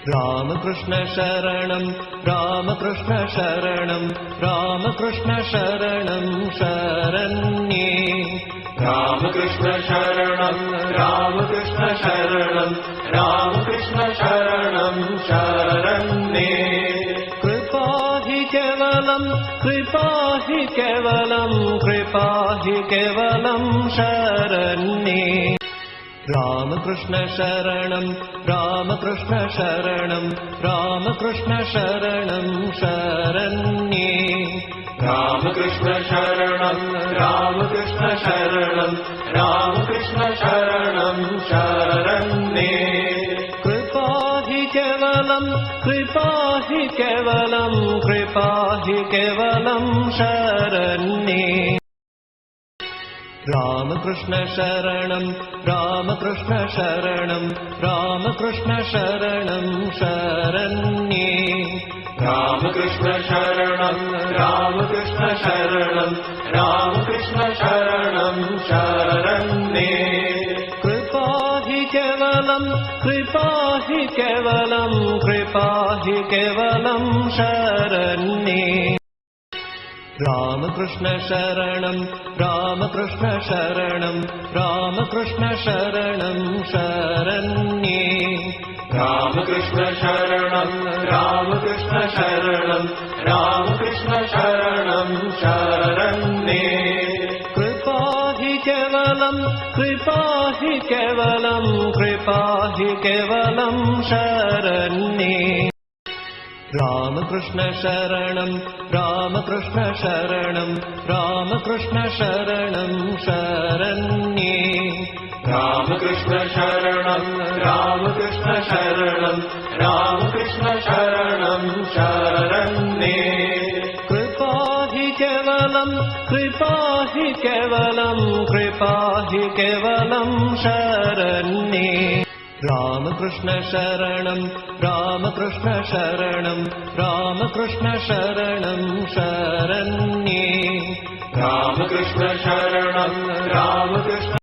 रामकृष्ण शरणं रामकृष्ण शरणं रामकृष्ण शरणं शरण्ये रामकृष्ण शरणं रामकृष्ण शरणं रामकृष्ण शरणं शरण्ये कृपा हि केवलं शरण्ये रामकृष्ण शरणं रामकृष्ण शरणं रामकृष्ण शरणं शरण्ये रामकृष्ण शरणं रामकृष्ण शरणं रामकृष्ण शरणं शरण्ये कृपा हि केवलं शरण्ये रामकृष्ण शरणं रामकृष्ण शरणं रामकृष्ण शरणं शरण्ये रामकृष्ण शरणं रामकृष्ण शरणं रामकृष्ण शरणं शरण्ये कृपा हि केवलं शरण्ये रामकृष्ण शरणं रामकृष्ण शरणं रामकृष्ण शरणं शरण्ये रामकृष्ण शरणं रामकृष्ण शरणं रामकृष्ण शरणं शरण्ये कृपा हि केवलं शरण्ये रामकृष्ण शरणं रामकृष्ण शरणं रामकृष्ण शरणं शरण्ये रामकृष्ण शरणं रामकृष्ण शरणं रामकृष्ण शरणं शरण्ये कृपा हि केवलं शरण्ये रामकृष्ण शरणं रामकृष्ण शरणं रामकृष्ण शरणं शरण्ये रामकृष्ण शरणं रामकृष्ण